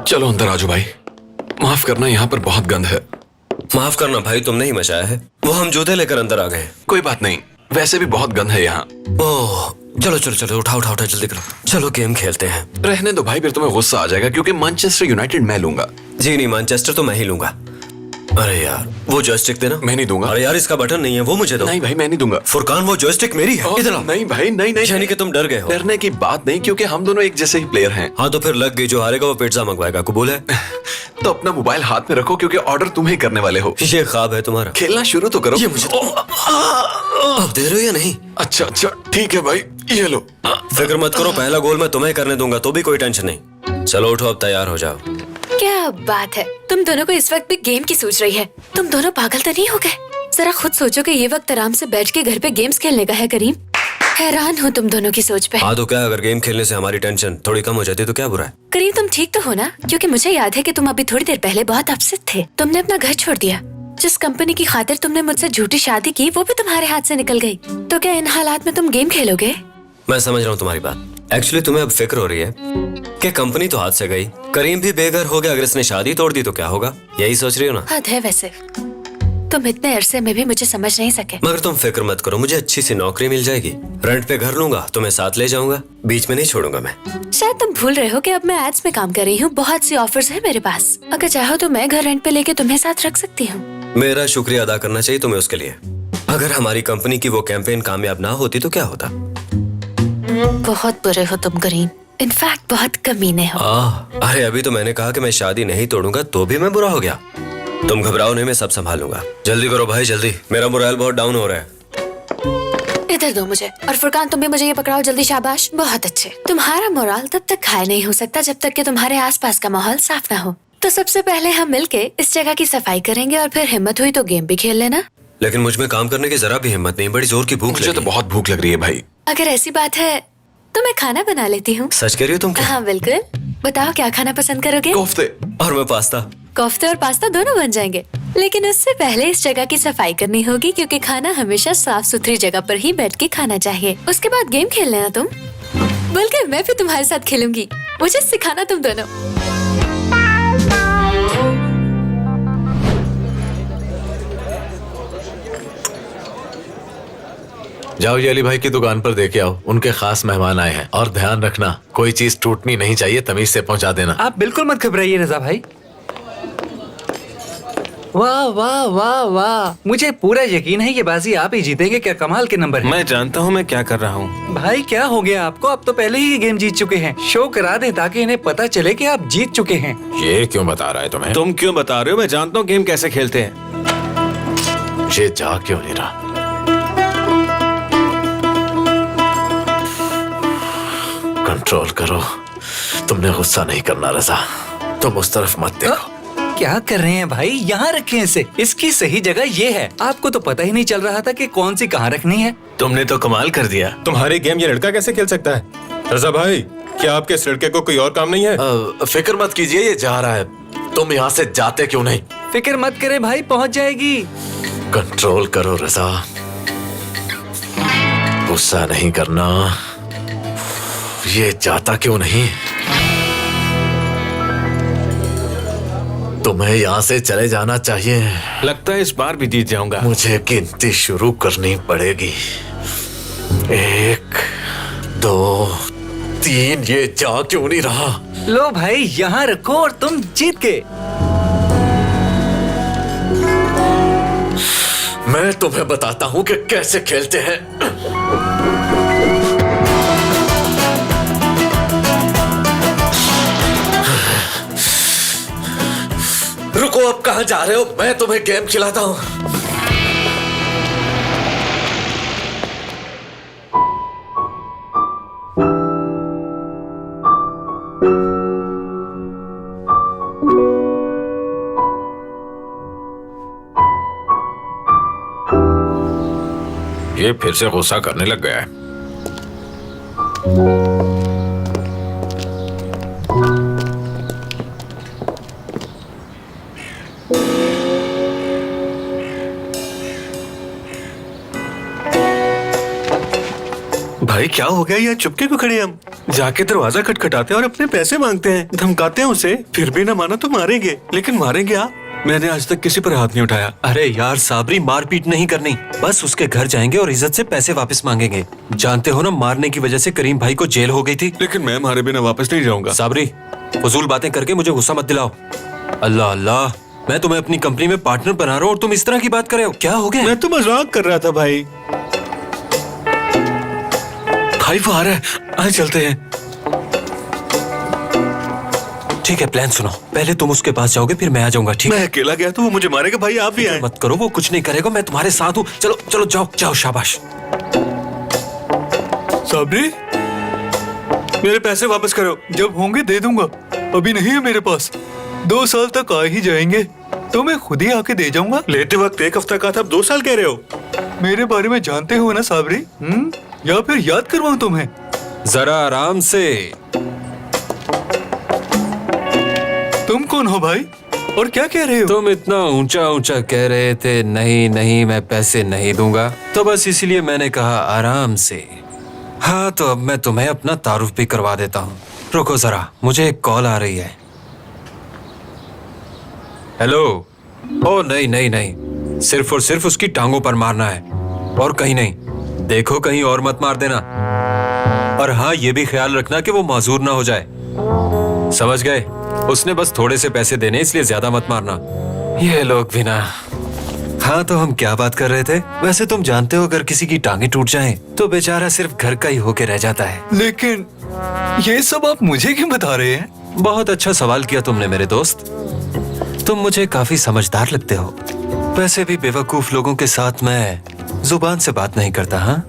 चलो अंदर आजो भाई। माफ करना, यहाँ पर बहुत गंद है। माफ करना भाई, तुमने ही मचाया है। वो हम जूते लेकर अंदर आ गए। कोई बात नहीं, वैसे भी बहुत गंद है यहाँ। ओह चलो चलो चलो, उठाओ उठाओ उठाओ, जल्दी करो। चलो गेम खेलते हैं। रहने दो भाई, फिर तुम्हें गुस्सा आ जाएगा क्योंकि मैनचेस्टर यूनाइटेड मैं लूंगा। जी नहीं, मैनचेस्टर तो मैं ही लूंगा। अरे यार वो जॉयस्टिक देना। मैं नहीं दूंगा। अरे यार इसका बटन नहीं है, वो मुझे दो। नहीं भाई, मैं नहीं दूंगा। फुरकान वो जॉयस्टिक मेरी है। इधर आओ। नहीं भाई, नहीं नहीं। यानी कि तुम डर गए हो। डरने की बात नहीं, क्योंकि हम दोनों एक जैसे ही प्लेयर हैं। हाँ तो फिर लग गई, जो हारेगा वो पिज्जा मंगवाएगा, कबूल है? तो अपना मोबाइल हाथ में रखो क्योंकि ऑर्डर तुम ही करने वाले हो। ये ख्वाब है तुम्हारा। खेलना शुरू तो करो। ये मुझे अब दे रहे हो या नहीं? अच्छा अच्छा ठीक है भाई, ये लो। फिक्र मत करो, पहला गोल मैं तुम्हें करने दूंगा, तो भी कोई टेंशन नहीं। चलो उठो, अब तैयार हो जाओ। क्या बात है, तुम दोनों को इस वक्त भी गेम की सोच रही है। तुम दोनों पागल तो नहीं हो गए? जरा खुद सोचो कि ये वक्त आराम से बैठ के घर पे गेम्स खेलने का है करीम। हैरान हूँ तुम दोनों की सोच पे। हाँ तो क्या, अगर गेम खेलने से हमारी टेंशन थोड़ी कम हो जाती तो क्या बुरा है? करीम तुम ठीक तो हो ना? क्योंकि मुझे याद है कि तुम अभी थोड़ी देर पहले बहुत अपसेट थे। तुमने अपना घर छोड़ दिया। जिस कंपनी की खातिर तुमने मुझसे झूठी शादी की, वो भी तुम्हारे हाथ से निकल गई। तो क्या इन हालात में तुम गेम खेलोगे? मैं समझ रहा हूँ तुम्हारी बात। एक्चुअली तुम्हें अब फिक्र हो रही है कि कंपनी तो हाथ से गई, करीम भी बेघर हो गया, अगर इसने शादी तोड़ दी तो क्या होगा, यही सोच रही हो ना? हद है वैसे, तुम इतने अरसे में भी मुझे समझ नहीं सके। मगर तुम फिक्र मत करो, मुझे अच्छी सी नौकरी मिल जाएगी, रेंट पे घर लूंगा, तुम्हें साथ ले जाऊंगा, बीच में नहीं छोड़ूंगा मैं। शायद तुम भूल रहे हो कि अब मैं एड्स में काम कर रही हूँ। बहुत सी ऑफर्स है मेरे पास। अगर चाहो तो मैं घर रेंट पे लेके तुम्हें साथ रख सकती हूँ। मेरा शुक्रिया अदा करना चाहिए तुम्हें उसके लिए। अगर हमारी कंपनी की वो कैंपेन कामयाब ना होती तो क्या होता? बहुत बुरे हो तुम करीम, इनफैक्ट बहुत कमीने हो। अरे अभी तो मैंने कहा कि मैं शादी नहीं तोड़ूंगा, तो भी मैं बुरा हो गया। तुम घबराओ नहीं, मैं सब संभाल लूंगा। जल्दी करो भाई जल्दी, मेरा मोरल बहुत डाउन हो रहा है। इधर दो मुझे। और फुरकान तुम भी मुझे ये पकड़ाओ जल्दी, शाबाश, बहुत अच्छे। तुम्हारा मोरल तब तक हाई नहीं हो सकता जब तक कि तुम्हारे आसपास का माहौल साफ ना हो। तो सबसे पहले हम मिलके इस जगह की सफाई करेंगे और फिर हिम्मत हुई तो गेम भी खेल लेना। लेकिन मुझ में काम करने की जरा भी हिम्मत नहीं, बड़ी जोर की भूख मुझे तो लगी। बहुत भूख लग रही है भाई। अगर ऐसी बात है तो मैं खाना बना लेती हूँ। सच कह रही हो तुम क्या? हाँ बिल्कुल। बताओ क्या खाना पसंद करोगे? कोफ्ते। और मैं पास्ता। कोफ्ते और पास्ता दोनों बन जाएंगे, लेकिन उससे पहले इस जगह की सफाई करनी होगी क्योंकि खाना हमेशा साफ सुथरी जगह पर ही बैठ के खाना चाहिए। उसके बाद गेम खेल लेना तुम, बल्कि मैं भी तुम्हारे साथ खेलूंगी। मुझे सिखाना तुम दोनों। जाओ ये अली भाई की दुकान पर देके आओ, उनके खास मेहमान आए हैं। और ध्यान रखना कोई चीज टूटनी नहीं चाहिए, तमीज से पहुंचा देना। आप बिल्कुल मत घबराइए रजा भाई। वाह वाह वाह वाह, मुझे पूरा यकीन है ये बाजी आप ही जीतेंगे। क्या कमाल के नंबर है। मैं जानता हूँ मैं क्या कर रहा हूँ। भाई क्या हो गया आपको? आप तो पहले ही ये गेम जीत चुके हैं। शो करा दें ताकि इन्हें पता चले कि आप जीत चुके हैं। ये क्यों बता रहा है तुम्हें? तुम क्यों बता रहे हो? मैं जानता हूँ गेम कैसे खेलते हैं। ये जा क्यों नहीं रहा? कंट्रोल करो, तुमने गुस्सा नहीं करना रजा। तुम उस तरफ मत देखो। क्या कर रहे हैं भाई? यहाँ रखें इसे, इसकी सही जगह ये है। आपको तो पता ही नहीं चल रहा था कि कौन सी कहाँ रखनी है। तुमने तो कमाल कर दिया। तुम्हारी गेम ये लड़का कैसे खेल सकता है? रजा भाई, क्या आपके इस लड़के को कोई और काम नहीं है? फिक्र मत कीजिए, ये जा रहा है। तुम यहाँ से जाते क्यों नहीं? फिक्र मत करे भाई, पहुँच जाएगी। कंट्रोल करो रजा, गुस्सा नहीं करना। ये जाता क्यों नहीं? तुम्हें यहाँ से चले जाना चाहिए। लगता है इस बार भी जीत जाऊंगा। मुझे गिनती शुरू करनी पड़ेगी। 1 2 3। ये जा क्यों नहीं रहा? लो भाई यहाँ रखो और तुम जीत गए। मैं तुम्हें बताता हूँ कि कैसे खेलते हैं। रुको, अब कहाँ जा रहे हो? मैं तुम्हें गेम खिलाता हूँ। ये फिर से गुस्सा करने लग गया है। भाई क्या हो गया, यहाँ चुपके को खड़े हम? जाके दरवाजा खटखटाते हैं और अपने पैसे मांगते हैं, धमकाते हैं उसे, फिर भी ना माना तो मारेंगे। लेकिन मारेंगे आप? मैंने आज तक किसी पर हाथ नहीं उठाया। अरे यार साबरी, मारपीट नहीं करनी, बस उसके घर जाएंगे और इज्जत से पैसे वापस मांगेंगे। जानते हो ना, मारने की वजह से करीम भाई को जेल हो गई थी। लेकिन मैं मारे बिना वापस नहीं जाऊंगा। साबरी, फजूल बातें करके मुझे गुस्सा मत दिलाओ। अल्लाह अल्लाह, मैं तुम्हें अपनी कंपनी में पार्टनर बना रहा हूँ और तुम इस तरह की बात कर रहे हो, क्या हो गया? मैं तो मजाक कर रहा था भाई। भाई वो आ रहा है, आए चलते हैं। ठीक है, प्लान सुनो, पहले तुम उसके पास जाओगे फिर मैं आ जाऊंगा, ठीक है? मैं अकेला गया तो वो मुझे मारेगा। भाई आप भी आए। मत करो, वो कुछ नहीं करेगा, मैं तुम्हारे साथ हूँ। चलो चलो जाओ जाओ, शाबाश। साबरी, मेरे पैसे वापस करो। जब होंगे दे दूंगा, अभी नहीं है मेरे पास। 2 साल तक आ ही जाएंगे तो मैं खुद ही आके दे जाऊंगा। लेते वक्त 1 हफ्ता का था, अब 2 साल कह रहे हो। मेरे बारे में जानते हो ना साबरी? या फिर याद करवाऊं तुम्हें? जरा आराम से। तुम कौन हो भाई और क्या कह रहे हो? तुम इतना ऊंचा ऊंचा कह रहे थे नहीं नहीं मैं पैसे नहीं दूंगा, तो बस इसीलिए मैंने कहा आराम से। हाँ तो अब मैं तुम्हें अपना तारुफ भी करवा देता हूँ। रुको जरा, मुझे एक कॉल आ रही है। हेलो। ओ नहीं नहीं नहीं, सिर्फ और सिर्फ उसकी टांगों पर मारना है और कहीं नहीं। देखो कहीं और मत मार देना। और हाँ, ये भी ख्याल रखना कि वो माजूर ना हो जाए, समझ गए? उसने बस थोड़े से पैसे देने, इसलिए ज्यादा मत मारना। ये लोग भी ना। हाँ तो हम क्या बात कर रहे थे? वैसे तुम जानते हो अगर किसी की टांगे टूट जाएं, तो बेचारा सिर्फ घर का ही होके रह जाता है। लेकिन ये सब आप मुझे क्यों बता रहे हैं? बहुत अच्छा सवाल किया तुमने मेरे दोस्त, तुम मुझे काफी समझदार लगते हो। वैसे भी बेवकूफ लोगों के साथ मैं जुबान से बात नहीं करता। हाँ,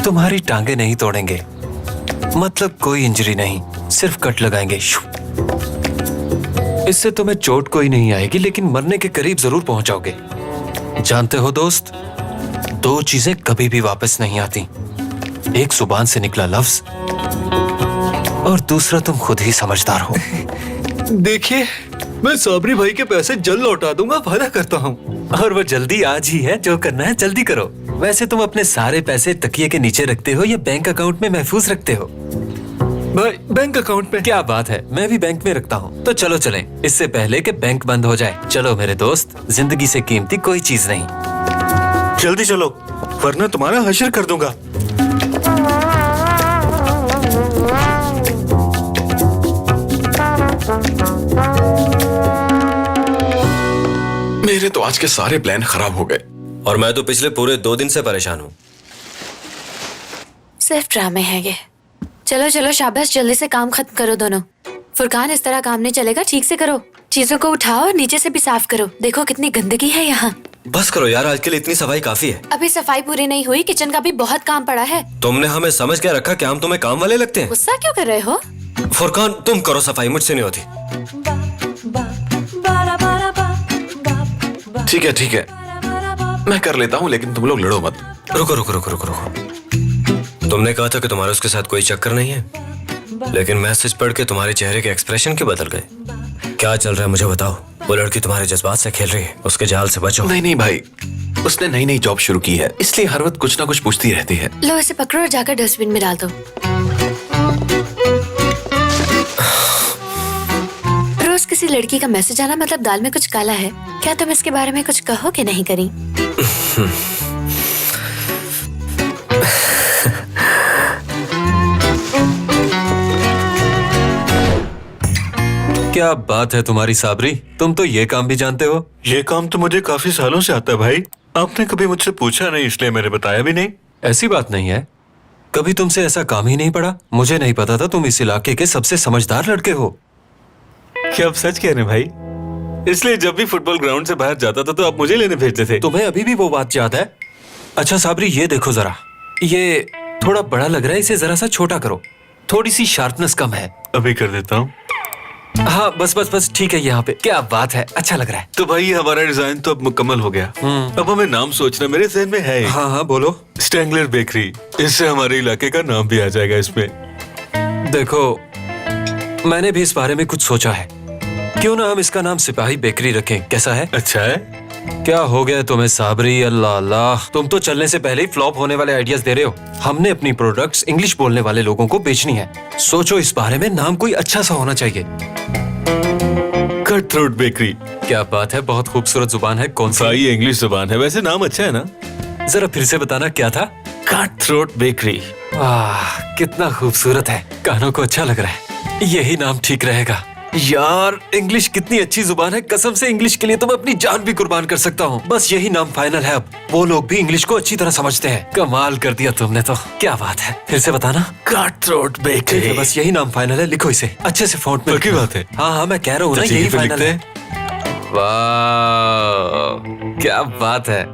तुम्हारी टांगे नहीं तोड़ेंगे, मतलब कोई इंजरी नहीं, सिर्फ कट लगाएंगे। इससे तुम्हें चोट कोई नहीं आएगी, लेकिन मरने के करीब जरूर पहुंचाओगे। जानते हो दोस्त, 2 चीजें कभी भी वापस नहीं आती, एक जुबान से निकला लफ्ज और दूसरा तुम खुद ही समझदार हो। देखिए, मैं साबरी भाई के पैसे जल्द लौटा दूंगा, वादा करता हूँ। और वो जल्दी आज ही है, जो करना है जल्दी करो। वैसे तुम अपने सारे पैसे तकिए के नीचे रखते हो या बैंक अकाउंट में महफूज रखते हो? भाई बैंक अकाउंट में। क्या बात है, मैं भी बैंक में रखता हूँ। तो चलो चलें, इससे पहले कि बैंक बंद हो जाए। चलो मेरे दोस्त, जिंदगी से कीमती कोई चीज नहीं। जल्दी चलो वरना तुम्हारा हशर कर दूंगा। मेरे तो आज के सारे प्लान खराब हो गए। और मैं तो पिछले पूरे 2 दिन से परेशान हूँ। सिर्फ ड्रामे है ये। चलो चलो शाबाश, जल्दी से काम खत्म करो दोनों। फुरकान, इस तरह काम नहीं चलेगा, ठीक से करो। चीजों को उठाओ और नीचे से भी साफ करो। देखो कितनी गंदगी है यहाँ। बस करो यार, आज के लिए इतनी सफाई काफी है। अभी सफाई पूरी नहीं हुई, किचन का भी बहुत काम पड़ा है। तुमने हमें समझ क्या रखा? क्या हम तुम्हें काम वाले लगते हैं? गुस्सा क्यों कर रहे हो? फुरकान, तुम करो सफाई, मुझसे नहीं होती। ठीक है, मैं कर लेता हूँ, लेकिन तुम लोग लड़ो मत। रुको रुको रुको रुको रुको। तुमने कहा था कि तुम्हारा उसके साथ कोई चक्कर नहीं है, लेकिन मैसेज पढ़ के तुम्हारे चेहरे के एक्सप्रेशन क्यों बदल गए? क्या चल रहा है मुझे बताओ। वो लड़की तुम्हारे जज्बात से खेल रही है, उसके जाल से बचो। नहीं भाई, उसने नई जॉब शुरू की है, इसलिए हर वक्त कुछ ना कुछ पूछती रहती है। लो इसे पकड़ो और जाकर डस्टबिन में डाल दो। रोज किसी लड़की का मैसेज आना मतलब दाल में कुछ काला है। क्या तुम इसके बारे में कुछ कहो कि नहीं करी? क्या बात है तुम्हारी साबरी, तुम तो ये काम भी जानते हो। ये काम तो मुझे काफी सालों से आता है भाई। आपने कभी मुझसे पूछा नहीं, इसलिए मैंने बताया भी नहीं। ऐसी बात नहीं है, कभी तुमसे ऐसा काम ही नहीं पड़ा। मुझे नहीं पता था तुम इस इलाके के सबसे समझदार लड़के हो। क्या आप सच कह रहे हैं भाई? इसलिए जब भी फुटबॉल ग्राउंड से बाहर जाता था तो आप मुझे लेने भेजते थे। तुम्हें अभी भी वो बात याद है? अच्छा साबरी, ये देखो जरा, ये थोड़ा बड़ा लग रहा है, इसे जरा सा छोटा करो, थोड़ी सी शार्पनेस कम है। अभी कर देता हूँ। हाँ बस बस बस, ठीक है यहाँ पे। क्या बात है, अच्छा लग रहा है। तो भाई हमारा डिजाइन तो अब मुकम्मल हो गया। अब हमें नाम सोचना, मेरे जहन में है। हाँ बोलो। स्ट्रैंगलर बेकरी, इससे हमारे इलाके का नाम भी आ जाएगा इसमें। देखो, मैंने भी इस बारे में कुछ सोचा है। क्यों ना हम इसका नाम सिपाही बेकरी रखें, कैसा है? अच्छा है। क्या हो गया तुम्हें साबरी? अल्लाह अल्लाह, तुम तो चलने से पहले ही फ्लॉप होने वाले आइडियाज दे रहे हो। हमने अपनी प्रोडक्ट्स इंग्लिश बोलने वाले लोगों को बेचनी है। सोचो इस बारे में, नाम कोई अच्छा सा होना चाहिए। Cut throat bakery. क्या बात है, बहुत खूबसूरत जुबान है। कौन सा? ये इंग्लिश जुबान है, वैसे नाम अच्छा है ना। जरा फिर से बताना, क्या था? Cut throat bakery. वाह, कितना खूबसूरत है, कानों को अच्छा लग रहा है। यही नाम ठीक रहेगा। यार, इंग्लिश कितनी अच्छी जुबान है, कसम से इंग्लिश के लिए तो मैं अपनी जान भी कुर्बान कर सकता हूँ। बस यही नाम फाइनल है अब। वो लोग भी इंग्लिश को अच्छी तरह समझते हैं। कमाल कर दिया तुमने तो। क्या बात है, फिर से बताना। कट थ्रोट ठीक है, बेकरी। बस यही नाम फाइनल है। लिखो इसे अच्छे से फॉन्ट में। पक्की बात है? हाँ हाँ, मैं कह रहा हूँ ना, तो ठीक है, यही फिर फाइनल लिखते है। वाह, क्या बात है,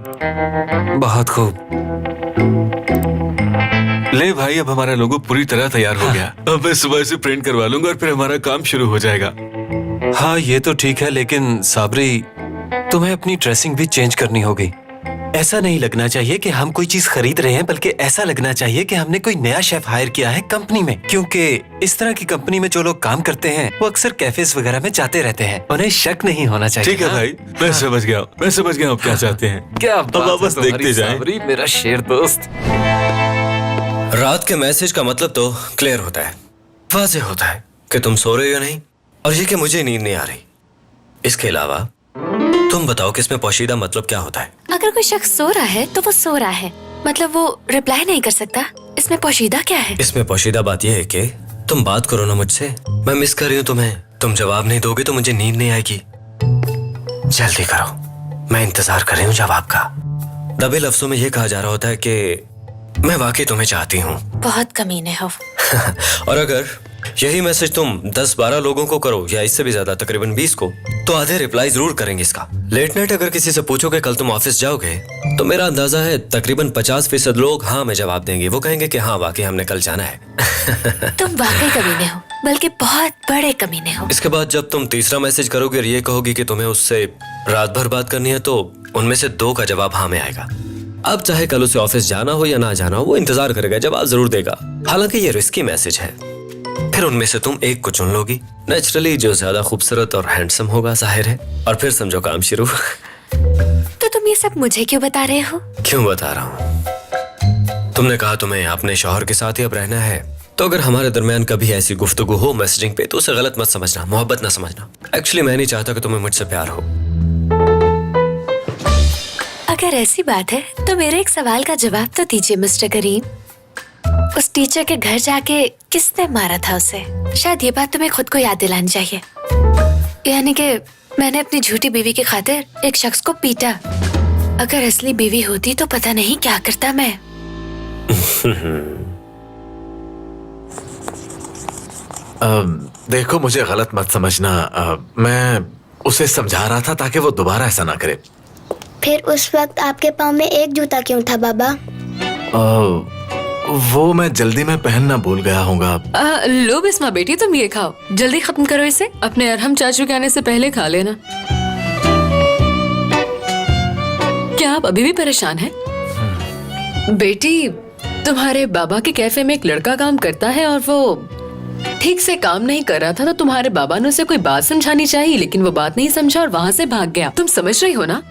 बहुत खूब। ले भाई, अब हमारा लोगो पूरी तरह तैयार हो गया। अब मैं सुबह से प्रिंट करवा लूंगा और फिर हमारा काम शुरू हो जाएगा। हाँ, ये तो ठीक है, लेकिन साबरी, तुम्हें अपनी ड्रेसिंग भी चेंज करनी होगी। ऐसा नहीं लगना चाहिए कि हम कोई चीज खरीद रहे हैं, बल्कि ऐसा लगना चाहिए कि हमने कोई नया शेफ हायर किया है कंपनी में। क्योंकि इस तरह की कंपनी में जो लोग काम करते हैं वो अक्सर कैफेज वगैरह में जाते रहते हैं। उन्हें शक नहीं होना चाहिए। ठीक है हाँ? भाई, मैं समझ गया। मैं समझ गया आप क्या चाहते हैं। क्या अब बात है वापस तुम्हारी देखते जाएं। साबरी, मेरा शेर दोस्त। रात के मैसेज का मतलब तो क्लियर होता है, वाज़ेह होता है कि तुम सो रहे हो नहीं, और ये कि मुझे नींद नहीं आ रही। इसके अलावा तुम बताओ कि इसमें पोशीदा मतलब क्या होता है? अगर कोई शख्स सो रहा है तो वो सो रहा है, मतलब वो रिप्लाई नहीं कर सकता। इसमें पोशीदा क्या है? इसमें पोशीदा बात यह है कि तुम बात करो ना मुझसे, मैं मिस कर रही हूँ तुम्हें। तुम जवाब नहीं दोगे तो मुझे नींद नहीं आएगी। जल्दी करो, मैं इंतजार कर रही हूँ जवाब का। दबे लफ्जों में यह कहा जा रहा होता है कि मैं वाकई तुम्हें चाहती हूँ। बहुत कमीने हो। और अगर यही मैसेज तुम 10-12 लोगों को करो, या इससे भी ज्यादा, तकरीबन 20 को, तो आधे रिप्लाई जरूर करेंगे इसका। लेट नाइट अगर किसी से पूछोगे कल तुम ऑफिस जाओगे, तो मेरा अंदाजा है तकरीबन 50% लोग हाँ में जवाब देंगे। वो कहेंगे कि हाँ, वाकई हमने कल जाना है। तुम वाकई कमीने हो, बल्कि बहुत बड़े कमीने हो। इसके बाद जब तुम तीसरा मैसेज करोगे और ये कहोगी कि तुम्हें उससे रात भर बात करनी है, तो उनमें से 2 का जवाब हाँ में आएगा। अब चाहे कल उसे ऑफिस जाना हो या ना जाना हो, वो इंतजार करेगा, जवाब जरूर देगा। हालांकि ये रिस्की मैसेज है। फिर उनमें से तुम एक को चुन लोगी, नेचुरली जो ज्यादा खूबसूरत और हैंडसम होगा, जाहिर है, और फिर समझो काम शुरू। तो तुम ये सब मुझे क्यों बता रहे हो? क्यों बता रहा हूँ? तुमने कहा तुम्हें अपने शौहर के साथ ही अब रहना है, तो अगर हमारे दरमियान कभी ऐसी गुफ्तगू हो मैसेजिंग पे, तो उसे गलत मत समझना, मोहब्बत ना समझना। एक्चुअली मैं नहीं चाहता कि तुम्हें मुझसे प्यार हो। अगर ऐसी बात है तो मेरे एक सवाल का जवाब तो दीजिए मिस्टर करीम। उस टीचर के घर जाके किसने मारा था उसे? शायद ये बात तुम्हें खुद को याद दिलानी चाहिए। यानी कि मैंने अपनी झूठी बीवी की खातिर एक शख्स को पीटा। अगर असली बीवी होती तो पता नहीं क्या करता मैं। देखो, मुझे गलत मत समझना। मैं उसे समझा रहा था ताकि वो दोबारा ऐसा ना करे। फिर उस वक्त आपके पाँव में एक जूता क्यों था बाबा? वो मैं जल्दी में पहनना भूल गया होगा। लो बिस्मा बेटी, तुम ये खाओ, जल्दी खत्म करो इसे। अपने अरहम चाचू के आने से पहले खा लेना। क्या आप अभी भी परेशान हैं? बेटी, तुम्हारे बाबा के कैफे में एक लड़का काम करता है और वो ठीक से काम नहीं कर रहा था, तो तुम्हारे बाबा ने उसे कोई बात समझानी चाहिए, लेकिन वो बात नहीं समझा और वहाँ से भाग गया। तुम समझ रही हो ना?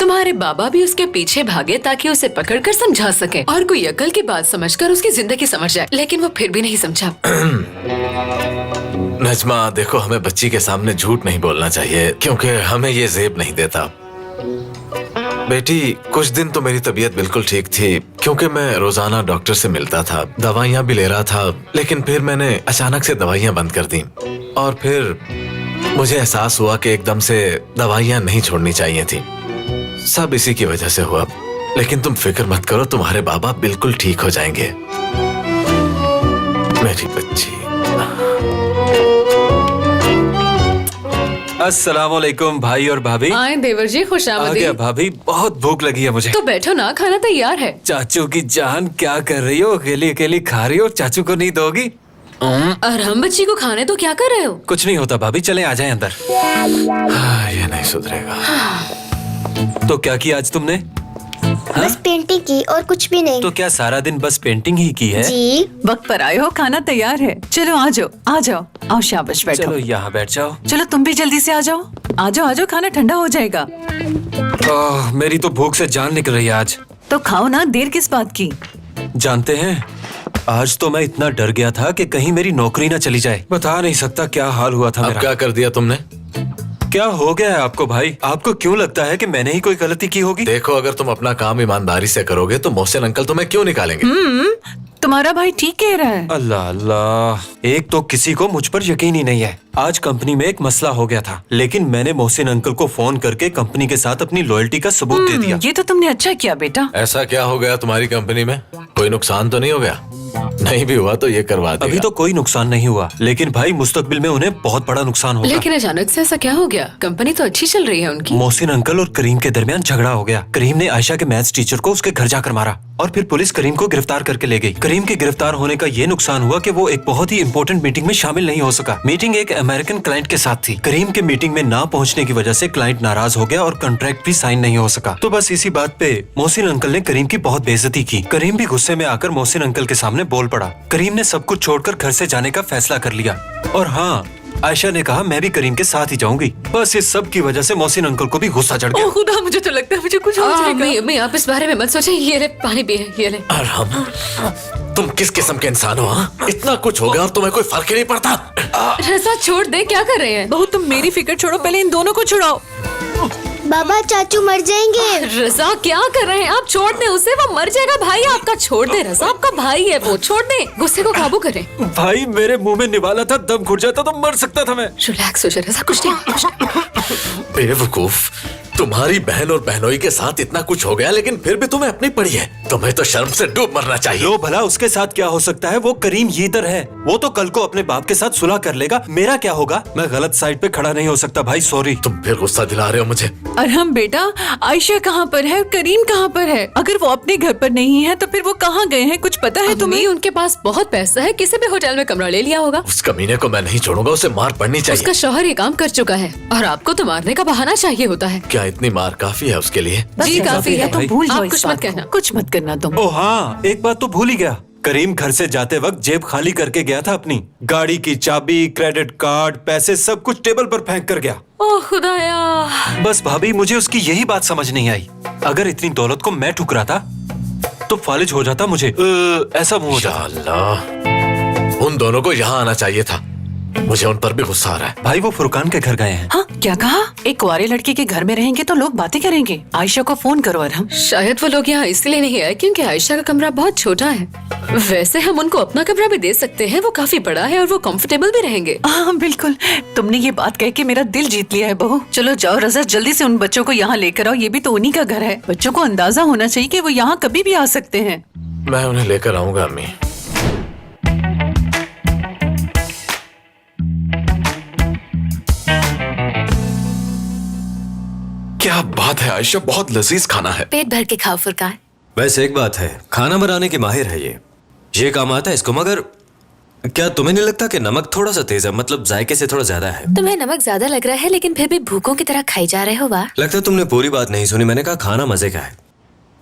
तुम्हारे बाबा भी उसके पीछे भागे ताकि उसे पकड़कर समझा सके और कोई अकल की बात समझकर उसकी जिंदगी समझ जाए, लेकिन वो फिर भी नहीं समझा। नजमा, देखो, हमें बच्ची के सामने झूठ नहीं बोलना चाहिए, क्योंकि हमें ये जेब नहीं देता। बेटी, कुछ दिन तो मेरी तबीयत बिल्कुल ठीक थी, क्योंकि मैं रोजाना डॉक्टर से मिलता था, दवाइयाँ भी ले रहा था। लेकिन फिर मैंने अचानक से दवाइयाँ बंद कर दी, और फिर मुझे एहसास हुआ कि एकदम से दवाइयाँ नहीं छोड़नी चाहिए थी। सब इसी की वजह से हुआ। लेकिन तुम फिक्र मत करो, तुम्हारे बाबा बिल्कुल ठीक हो जाएंगे, मेरी बच्ची। अस्सलामुअलैकुम भाई और भाभी। आए देवर जी, खुश आ आमदीद। गया भाभी, बहुत भूख लगी है मुझे। तो बैठो ना, खाना तैयार है। चाचू की जान, क्या कर रही हो? अकेली अकेली खा रही हो, चाचू को नहीं दोगी? अरहम बच्ची को खाने तो क्या कर रहे हो? कुछ नहीं होता भाभी, चले आ जाए अंदर। ये नहीं सुधरेगा। तो क्या किया आज तुमने? बस पेंटिंग की और कुछ भी नहीं। तो क्या सारा दिन बस पेंटिंग ही की है? जी। वक्त पर आए हो, खाना तैयार है। चलो आ जाओ, आ जाओ, आओ शाबाश, बैठो। चलो यहाँ बैठ जाओ। चलो तुम भी जल्दी से आ जाओ, आ जाओ, आ जाओ, खाना ठंडा हो जाएगा। मेरी तो भूख से जान निकल रही है आज। तो खाओ ना, देर किस बात की। जानते हैं, आज तो मैं इतना डर गया था कि कहीं मेरी नौकरी ना चली जाए। बता नहीं सकता क्या हाल हुआ था अब मेरा। क्या कर दिया तुमने? क्या हो गया है आपको भाई? आपको क्यों लगता है कि मैंने ही कोई गलती की होगी? देखो, अगर तुम अपना काम ईमानदारी से करोगे तो मोहसिन अंकल तुम्हें क्यों निकालेंगे? तुम्हारा भाई ठीक कह रहा है। अल्लाह अल्लाह, एक तो किसी को मुझ पर यकीन ही नहीं है। आज कंपनी में एक मसला हो गया था, लेकिन मैंने मोहसिन अंकल को फोन करके कंपनी के साथ अपनी लॉयल्टी का सबूत दे दिया। ये तो तुमने अच्छा किया बेटा। ऐसा क्या हो गया तुम्हारी कंपनी में? कोई नुकसान तो नहीं हो गया? नहीं भी हुआ तो ये करवा देगा। अभी तो कोई नुकसान नहीं हुआ, लेकिन भाई मुस्तकबिल में उन्हें बहुत बड़ा नुकसान होगा। लेकिन अचानक से ऐसा क्या हो गया? कंपनी तो अच्छी चल रही है उनकी। मोहसिन अंकल और करीम के दरमियान झगड़ा हो गया। करीम ने आयशा के मैथ्स टीचर को उसके घर जाकर मारा और फिर पुलिस करीम को गिरफ्तार करके ले गई। करीम के गिरफ्तार होने का ये नुकसान हुआ कि वो एक बहुत ही इंपॉर्टेंट मीटिंग में शामिल नहीं हो सका। मीटिंग एक अमेरिकन क्लाइंट के साथ थी। करीम के मीटिंग में ना पहुंचने की वजह से क्लाइंट नाराज हो गया और कॉन्ट्रैक्ट भी साइन नहीं हो सका। तो बस इसी बात पे मोहसिन अंकल ने करीम की बहुत बेइज्जती की। करीम भी गुस्से में आकर मोहसिन अंकल के सामने बोल पड़ा। करीम ने सब कुछ छोड़कर घर से जाने का फैसला कर लिया और हाँ, आयशा ने कहा मैं भी करीम के साथ ही जाऊंगी। बस इस सब की वजह से मोहसिन अंकल को भी गुस्सा चढ़ गया। ओह खुदा, मुझे तो लगता है मुझे कुछ हो जाएगा। मैं आप इस बारे में मत सोचें। ये ले पानी पिए, ये ले। अरहम, तुम किस किस्म के इंसान हो? हाँ? इतना कुछ हो गया और तुम्हें कोई फर्क ही नहीं पड़ता। रजा छोड़ दे, क्या कर रहे हैं? बहू तुम मेरी फिक्र छोड़ो, पहले इन दोनों को छुड़ाओ। बाबा चाचू मर जाएंगे। रजा क्या कर रहे हैं आप? छोड़ दे उसे, वो मर जाएगा। भाई आपका छोड़ दे, रजा आपका भाई है वो, छोड़ दे। गुस्से को काबू करें। भाई मेरे मुंह में निवाला था, दम घुट जाता तो मर सकता था मैं। रिलैक्स हो जा रजा, कुछ नहीं। बेवकूफ, तुम्हारी बहन और बहनोई के साथ इतना कुछ हो गया, लेकिन फिर भी तुम्हें अपनी पड़ी है। तुम्हें तो शर्म से डूब मरना चाहिए। लो भला उसके साथ क्या हो सकता है? वो करीम यीदर है, वो तो कल को अपने बाप के साथ सुलह कर लेगा। मेरा क्या होगा? मैं गलत साइड पे खड़ा नहीं हो सकता भाई, सॉरी। तुम फिर गुस्सा दिला रहे हो मुझे। अरहम बेटा, आयशा कहाँ पर है? करीम कहाँ पर है? अगर वो अपने घर पर नहीं है तो फिर वो कहाँ गए हैं? कुछ पता है तुम्हें? उनके पास बहुत पैसा है, किसी भी होटल में कमरा ले लिया होगा। उस कमीने को मैं नहीं छोड़ूंगा, उसे मार पड़नी चाहिए। उसका शौहर ये काम कर चुका है और आपको तो मारने का बहाना चाहिए होता है। क्या इतनी मार काफी है उसके लिए? जी काफी है। तुम भूल जाओ आप इस कुछ बात मत को। कहना। कुछ मत करना तुम। ओ हाँ, एक बात तो भूल ही गया। करीम घर से जाते वक्त जेब खाली करके गया था अपनी। गाड़ी की चाबी, क्रेडिट कार्ड, पैसे सब कुछ टेबल पर फेंक कर गया। ओह खुदाया। बस भाभी, मुझे उसकी यही बात समझ नहीं आई। अगर इतनी दौलत को मैं ठुकराता तो फालिज हो जाता मुझे। ऐसा मुंह हो या जाता। अल्लाह, उन दोनों को यहाँ आना चाहिए था। मुझे उन पर भी गुस्सा आ रहा है। भाई वो फुरकान के घर गए हैं। हाँ, क्या कहा? एक कुंवारे लड़के के घर में रहेंगे तो लोग बातें करेंगे। आयशा को फोन करो अरहम। शायद वो लोग यहाँ इसलिए नहीं आए क्योंकि आयशा का कमरा बहुत छोटा है। वैसे हम उनको अपना कमरा भी दे सकते हैं, वो काफी बड़ा है और वो कंफर्टेबल भी रहेंगे। हाँ बिल्कुल, तुमने ये बात कह के मेरा दिल जीत लिया है बहू। चलो जाओ रजा, जल्दी से उन बच्चों को यहाँ लेकर आओ। ये भी तो उन्हीं का घर है। बच्चों को अंदाजा होना चाहिए कि वो यहाँ कभी भी आ सकते हैं। मैं उन्हें लेकर आऊंगा अम्मी। क्या बात है आयशा, बहुत लजीज खाना है। पेट भर के खाओ फुरकान। वैसे एक बात है, खाना बनाने के माहिर है ये काम आता है इसको। मगर क्या तुम्हें नहीं लगता कि नमक थोड़ा सा तेज है? मतलब जायके से थोड़ा ज्यादा है। तुम्हें नमक ज्यादा लग रहा है, लेकिन फिर भी भूखों की तरह खाई जा रहे हो। वाह, लगता है तुमने पूरी बात नहीं सुनी। मैंने कहा खाना मजे का है।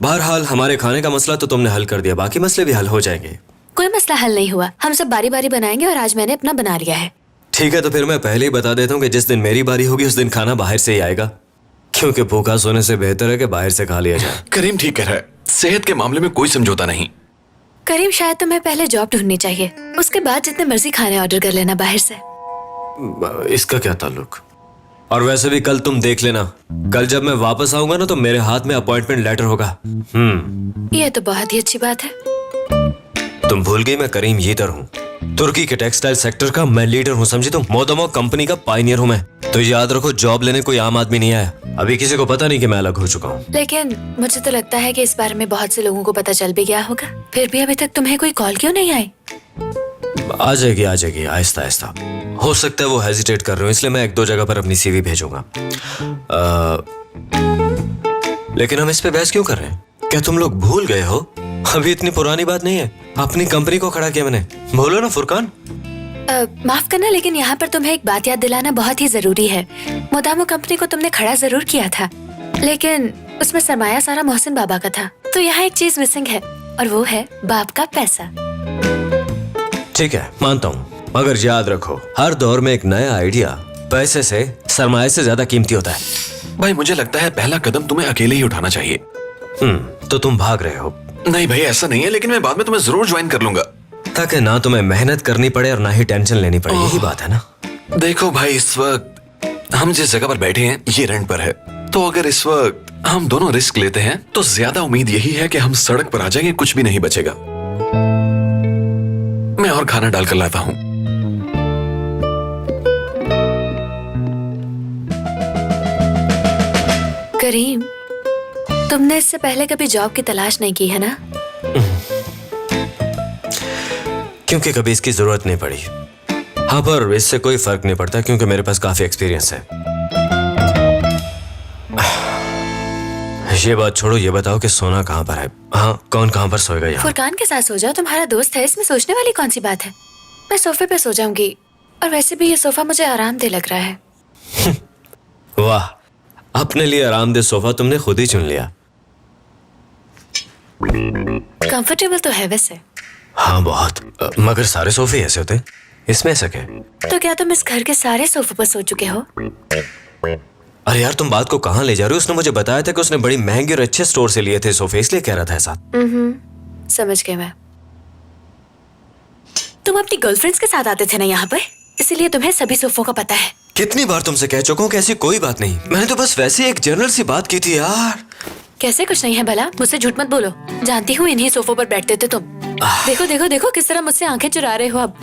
बहरहाल हमारे खाने का मसला तो तुमने हल कर दिया, बाकी मसले भी हल हो जाएंगे। कोई मसला हल नहीं हुआ। हम सब बारी बारी बनाएंगे और आज मैंने अपना बना लिया है। ठीक है, तो फिर मैं पहले ही बता देता हूँ कि जिस दिन मेरी बारी होगी उस दिन खाना बाहर से ही आएगा, क्योंकि भूखा सोने से बेहतर है कि बाहर से खा लिया जाए। करीम ठीक कह रहा है, सेहत के मामले में कोई समझौता नहीं। करीम, शायद तुम्हें पहले जॉब ढूंढनी चाहिए, उसके बाद जितने मर्जी खाने ऑर्डर कर लेना बाहर से। इसका क्या ताल्लुक? और वैसे भी कल तुम देख लेना, कल जब मैं वापस आऊंगा ना तो मेरे हाथ में अपॉइंटमेंट लेटर होगा। ये तो बहुत ही अच्छी बात है। तुम भूल गई मैं करीम यीदर हूँ, तुर्की के टेक्सटाइल सेक्टर का मैं लीडर हूँ, समझी तुम? मोदोमो कंपनी का पायनियर हूँ मैं। तो याद रखो, जॉब लेने कोई आम आदमी नहीं आया। अभी किसी को पता नहीं कि मैं अलग हो चुका हूँ। लेकिन मुझे तो लगता है कि इस बारे में बहुत से लोगों को पता चल भी गया होगा। फिर भी अभी तक तुम्हें कोई कॉल क्यों नहीं आई? आ जाएगी आहिस्ता आहिस्ता। हो सकता है वो हेजिटेट कर रहे हो, इसलिए मैं एक दो जगह पर अपनी सीवी भेजूंगा। लेकिन हम इस पे बहस क्यों कर रहे हैं? क्या तुम लोग भूल गए हो? अभी इतनी पुरानी बात नहीं है, अपनी कंपनी को खड़ा किया मैंने। बोलो ना फुरकान। माफ करना, लेकिन यहाँ पर तुम्हें एक बात याद दिलाना बहुत ही जरूरी है। मोदामो कंपनी को तुमने खड़ा जरूर किया था, लेकिन उसमें सरमाया सारा मोहसिन बाबा का था। तो यहाँ एक चीज मिसिंग है और वो है बाप का पैसा। ठीक है, मानता हूँ, मगर याद रखो हर दौर में एक नया आइडिया पैसे से, सरमाए से ज्यादा कीमती होता है। भाई मुझे लगता है पहला कदम तुम्हें अकेले ही उठाना चाहिए। तो तुम भाग रहे हो? नहीं भाई ऐसा नहीं है, लेकिन मैं बाद में तुम्हें जरूर ज्वाइन कर लूंगा। ताकि ना तुम्हें मेहनत करनी पड़े और ना ही टेंशन लेनी पड़े, यही बात है ना? देखो भाई, इस वक्त हम जिस जगह पर बैठे हैं ये रेंट पर है, तो अगर इस वक्त हम दोनों रिस्क लेते हैं तो ज्यादा उम्मीद यही है कि हम सड़क पर आ जाएंगे, कुछ भी नहीं बचेगा। मैं और खाना डालकर लाता हूं। करीम, तुमने इससे पहले कभी जॉब की तलाश नहीं की है ना? क्योंकि कभी इसकी जरूरत नहीं पड़ी। हाँ, पर इससे कोई फर्क नहीं पड़ता क्योंकि मेरे पास काफी एक्सपीरियंस है। ये बात छोड़ो, ये बताओ कि सोना कहाँ पर है? हाँ, कौन कहाँ पर सोएगा यहाँ? फुरकान के साथ सो जाओ, तुम्हारा दोस्त है, इसमें सोचने वाली कौन सी बात है? मैं सोफे पे सो जाऊंगी, और वैसे भी ये सोफा मुझे आरामदेह लग रहा है। वाह, अपने लिए आरामदेह सोफा तुमने खुद ही चुन लिया। कंफर्टेबल तो है वैसे। हाँ बहुत, मगर सारे सोफे ऐसे होते, इसमें ऐसा क्या है? तो क्या तुम इस घर के सारे सोफे पर सो चुके हो? अरे यार, तुम बात को कहाँ ले जा रहे हो? उसने मुझे बताया था कि उसने बड़ी महंगे और अच्छे स्टोर से लिए थे सोफे, इसलिए कह रहा था ऐसा। समझ गई मैं। तुम अपनी गर्लफ्रेंड्स के साथ आते थे ना यहाँ पर, इसीलिए तुम्हें सभी सोफों का पता है। कितनी बार तुमसे कह चुका हूँ कि ऐसी कोई बात नहीं, मैंने तो बस वैसे एक जनरल सी बात की थी यार। कैसे कुछ नहीं है भला? मुझसे झूठ मत बोलो, जानती हूँ इन्हीं सोफों पर बैठते थे तुम। देखो देखो देखो किस तरह मुझसे आंखें चुरा रहे हो अब।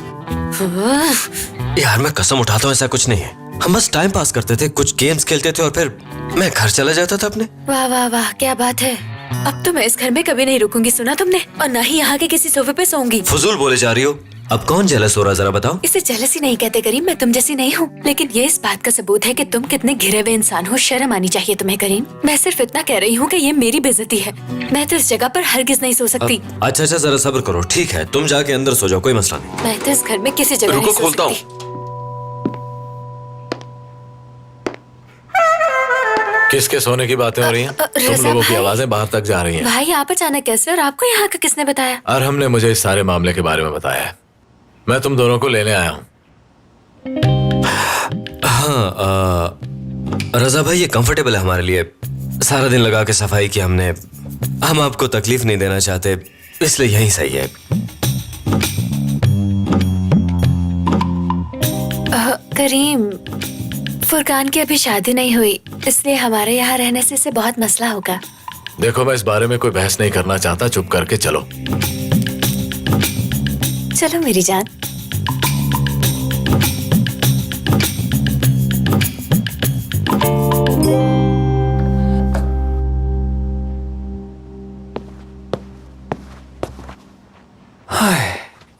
यार मैं कसम उठाता हूँ ऐसा कुछ नहीं है, हम बस टाइम पास करते थे, कुछ गेम्स खेलते थे और फिर मैं घर चला जाता था अपने। वाह वाह वाह, क्या बात है। अब तो मैं इस घर में कभी नहीं रुकूंगी, सुना तुमने? और ना ही यहाँ के किसी सोफे पे सोऊंगी। फजूल बोले जा रही हो। अब कौन जेलस हो रहा, जरा बताओ। इसे जेलसी नहीं कहते करीम, मैं तुम जैसी नहीं हूँ, लेकिन ये इस बात का सबूत है कि तुम कितने घिरे हुए इंसान हो। शर्म आनी चाहिए तुम्हें करीम। मैं सिर्फ इतना कह रही हूँ कि ये मेरी बेइज्जती है, मैं तो इस जगह पर हरगिज नहीं सो सकती। अच्छा अच्छा, जरा सब्र करो, ठीक है, तुम जाके अंदर सो जाओ, कोई मसला नहीं। मैं तो इस घर में किसी जगह नहीं सो सकती। किसके सोने की बातें हो रही हैं? तुम लोगों की आवाजें बाहर तक जा रही हैं। भाई आप अचानक कैसे, और आपको यहाँ का किसने बताया? और हमने मुझे इस सारे मामले के बारे में बताया है। मैं तुम दोनों को लेने आया हूँ। हाँ, रजा भाई ये कंफर्टेबल है हमारे लिए, सारा दिन लगा के सफाई की हमने, हम आपको तकलीफ नहीं देना चाहते, इसलिए यही सही है। करीम, फुरकान की अभी शादी नहीं हुई, इसलिए हमारे यहाँ रहने से इसे बहुत मसला होगा। देखो मैं इस बारे में कोई बहस नहीं करना चाहता, चुप करके चलो। चलो मेरी जान।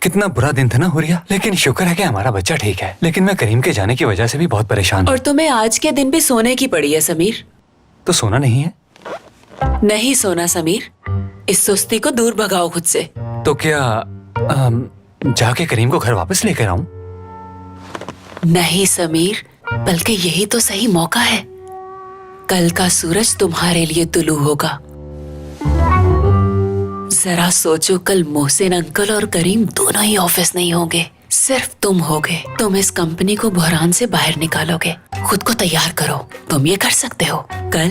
कितना बुरा दिन था ना हुरिया, लेकिन शुक्र है कि हमारा बच्चा ठीक है। लेकिन मैं करीम के जाने की वजह से भी बहुत परेशान हूँ। और तुम्हें आज के दिन भी सोने की पड़ी है समीर। तो सोना नहीं है? नहीं सोना समीर, इस सुस्ती को दूर भगाओ खुद से। तो क्या जाके करीम को घर वापस लेकर आऊं? नहीं समीर, बल्कि यही तो सही मौका है। कल का सूरज तुम्हारे लिए तुलू होगा। जरा सोचो, कल मोहसिन अंकल और करीम दोनों ही ऑफिस नहीं होंगे, सिर्फ तुम होगे। तुम इस कंपनी को बहरान से बाहर निकालोगे। खुद को तैयार करो, तुम ये कर सकते हो। कल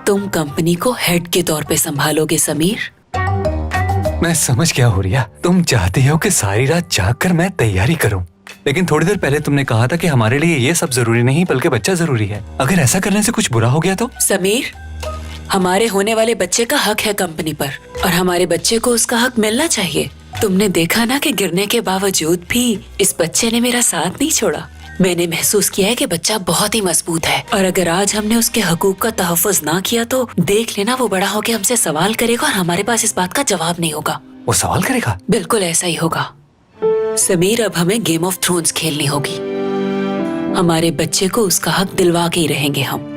तुम कंपनी को हेड के तौर पे संभालोगे समीर। मैं समझ गया हुरिया, तुम चाहती हो कि सारी रात जाग कर मैं तैयारी करूं। लेकिन थोड़ी देर पहले तुमने कहा था कि हमारे लिए ये सब जरूरी नहीं बल्कि बच्चा जरूरी है। अगर ऐसा करने से कुछ बुरा हो गया तो? समीर, हमारे होने वाले बच्चे का हक है कंपनी पर, और हमारे बच्चे को उसका हक मिलना चाहिए। तुमने देखा ना कि गिरने के बावजूद भी इस बच्चे ने मेरा साथ नहीं छोड़ा। मैंने महसूस किया है कि बच्चा बहुत ही मजबूत है, और अगर आज हमने उसके हकूक का तहफ़्फ़ुज़ ना किया तो देख लेना वो बड़ा होकर हमसे सवाल करेगा और हमारे पास इस बात का जवाब नहीं होगा। वो सवाल करेगा? बिल्कुल ऐसा ही होगा। समीर, अब हमें गेम ऑफ थ्रोन्स खेलनी होगी। हमारे बच्चे को उसका हक दिलवा के ही रहेंगे हम।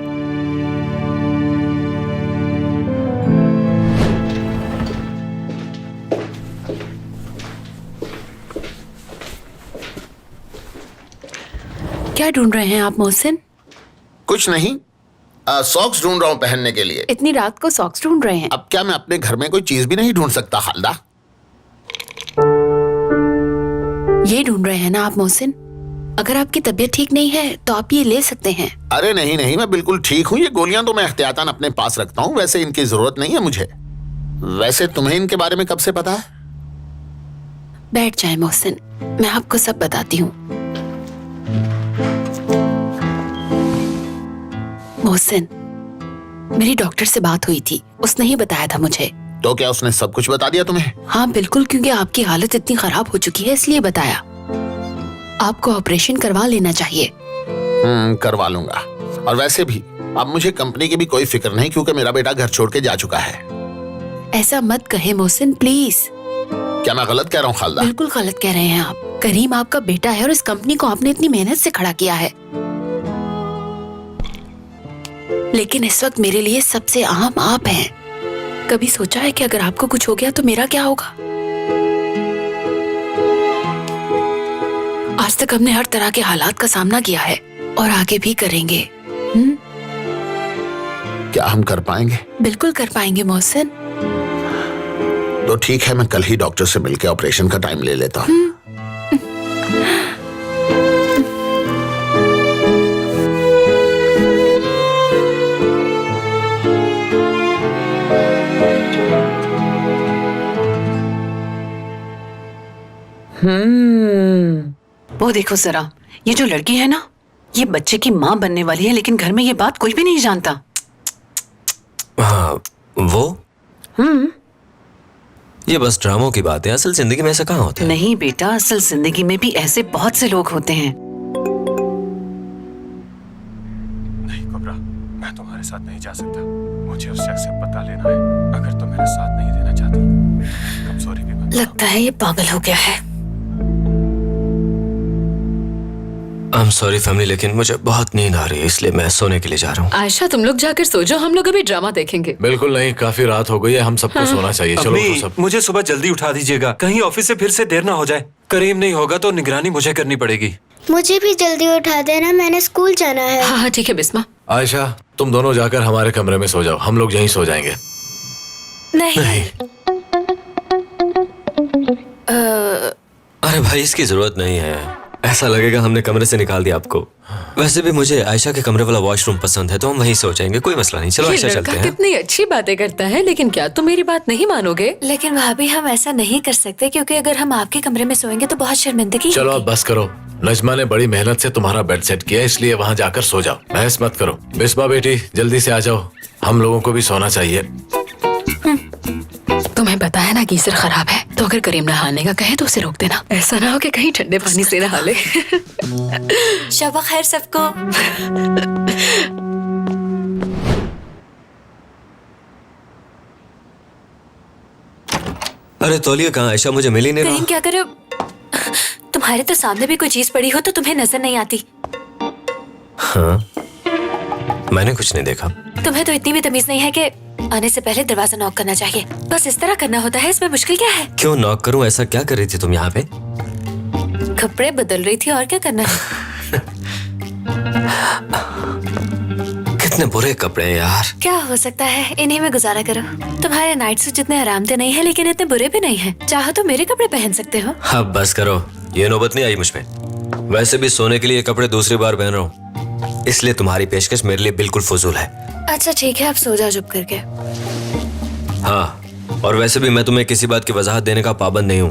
क्या ढूंढ रहे हैं आप मोहसिन? कुछ नहीं, सॉक्स ढूंढ रहा हूँ पहनने के लिए। इतनी रात को सॉक्स ढूंढ रहे हैं? अब क्या मैं अपने घर में कोई चीज भी नहीं ढूंढ सकता हालदा? ये ढूंढ रहे हैं ना आप मोहसिन? अगर आपकी तबीयत ठीक नहीं है तो आप ये ले सकते हैं। अरे नहीं नहीं, मैं बिल्कुल ठीक हूँ। ये गोलियां तो मैं एहतियातन अपने पास रखता हूँ, वैसे इनकी जरूरत नहीं है मुझे। वैसे तुम्हें इनके बारे में कब से पता है? बैठ जाए मोहसिन, मैं आपको सब बताती हूँ। मोहसिन, मेरी डॉक्टर से बात हुई थी, उसने ही बताया था मुझे। तो क्या उसने सब कुछ बता दिया तुम्हें? हाँ बिल्कुल, क्योंकि आपकी हालत इतनी खराब हो चुकी है इसलिए बताया। आपको ऑपरेशन करवा लेना चाहिए। करवा लूंगा। और वैसे भी अब मुझे कंपनी की भी कोई फिक्र नहीं, क्योंकि मेरा बेटा घर छोड़ के जा चुका है। ऐसा मत कहे मोहसिन, प्लीज। क्या मैं गलत कह रहा हूँ खालदा? बिल्कुल गलत कह रहे हैं आप। करीम आपका बेटा है और इस कंपनी को आपने इतनी मेहनत से खड़ा किया है, लेकिन इस वक्त मेरे लिए सबसे अहम आप हैं। कभी सोचा है कि अगर आपको कुछ हो गया तो मेरा क्या होगा? आज तक हमने हर तरह के हालात का सामना किया है और आगे भी करेंगे। क्या हम कर पाएंगे? बिल्कुल कर पाएंगे मोहसिन। तो ठीक है, मैं कल ही डॉक्टर से मिलकर ऑपरेशन का टाइम ले लेता हूँ। वो देखो जरा, ये जो लड़की है ना, ये बच्चे की माँ बनने वाली है, लेकिन घर में ये बात कोई भी नहीं जानता। हाँ, वो ये बस ड्रामों की बात है, असल जिंदगी में ऐसा कहाँ होता है? नहीं बेटा, असल जिंदगी में भी ऐसे बहुत से लोग होते हैं। नहीं कोबरा, मैं तुम्हारे साथ नहीं जा सकता। मुझे उस शख्स से पता लेना है। अगर तुम मेरा साथ नहीं देना चाहती, कमजोरी भी मत। लगता है ये पागल हो गया है। आई एम सॉरी फैमिली, लेकिन मुझे बहुत नींद आ रही है, इसलिए मैं सोने के लिए जा रहा हूँ। आयशा, तुम लोग जाकर सो जाओ, हम लोग अभी ड्रामा देखेंगे। बिल्कुल नहीं, काफी रात हो गई है, हम सबको सोना चाहिए। चलो अम्मी, तो सब। मुझे सुबह जल्दी उठा दीजिएगा, कहीं ऑफिस से फिर से देर ना हो जाए। करीम नहीं होगा तो निगरानी मुझे करनी पड़ेगी। मुझे भी जल्दी उठा देना, मैंने स्कूल जाना है। हाँ हाँ ठीक है बिस्मा। आयशा, तुम दोनों जाकर हमारे कमरे में सो जाओ, हम लोग यहीं सो जाएंगे। नहीं, अरे भाई, इसकी जरूरत नहीं है। ऐसा लगेगा हमने कमरे से निकाल दिया आपको। वैसे भी मुझे आयशा के कमरे वाला वॉशरूम पसंद है, तो हम वहीं सो जाएंगे, कोई मसला नहीं। चलो आयशा चलते हैं। कितनी अच्छी बातें करता है, लेकिन क्या तुम मेरी बात नहीं मानोगे? लेकिन भाभी हम ऐसा नहीं कर सकते, क्योंकि अगर हम आपके कमरे में सोएंगे तो बहुत शर्मिंदगी चलो होगी। अब बस करो। नजमा ने बड़ी मेहनत से तुम्हारा बेड सेट किया, इसलिए वहाँ जाकर सो जाओ, बहस मत करो। बिस्मा बेटी, जल्दी से आ जाओ, हम लोगों को भी सोना चाहिए। तुम्हें पता है ना गीजर खराब है, तो अगर करीम नहाने का कहे तो उसे रोक देना। ऐसा ना हो कि कहीं ठंडे पानी से नहा ले। शबा खैर सबको। अरे तौलिया कहाँ? आयशा मुझे मिल ही नहीं करीम रहा। क्या करे, तुम्हारे तो सामने भी कोई चीज पड़ी हो तो तुम्हें नजर नहीं आती। हाँ, मैंने कुछ नहीं देखा। तुम्हें तो इतनी भी तमीज नहीं है कि आने से पहले दरवाजा नॉक करना चाहिए। बस इस तरह करना होता है, इसमें मुश्किल क्या है? क्यों नॉक करूं? ऐसा क्या कर रही थी तुम यहाँ पे? कपड़े बदल रही थी, और क्या करना है? कितने बुरे कपड़े हैं यार। क्या हो सकता है, इन्हीं में गुजारा करो। तुम्हारे नाइट सूट जितने आरामदेह नहीं है, लेकिन इतने बुरे भी नहीं हैं। चाहो तो मेरे कपड़े पहन सकते हो। अब बस करो, ये नौबत नहीं आई मुझ पे। वैसे भी सोने के लिए कपड़े दूसरी बार पहन रहा हूँ, इसलिए तुम्हारी पेशकश मेरे लिए बिल्कुल फजूल है। अच्छा ठीक है, अब सो जाओ चुप करके। हाँ, और वैसे भी मैं तुम्हें किसी बात की वजाहत देने का पाबंद नहीं हूँ।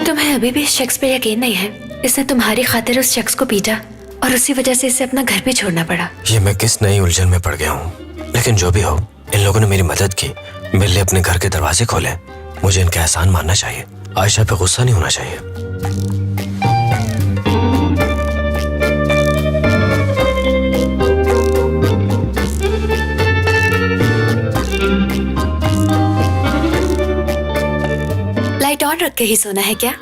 तुम्हें अभी भी इस शख्स पे यकीन नहीं है? इसने तुम्हारी खातिर उस शख्स को पीटा और उसी वजह से इसे अपना घर भी छोड़ना पड़ा। ये मैं किस नई उलझन में पड़ गया हूँ, लेकिन जो भी हो, इन लोगों ने मेरी मदद की, मेरे लिए अपने घर के दरवाजे खोले। मुझे इनका एहसान मानना चाहिए, आयशा पे गुस्सा नहीं होना चाहिए। लाइट ऑन रख के ही सोना है क्या?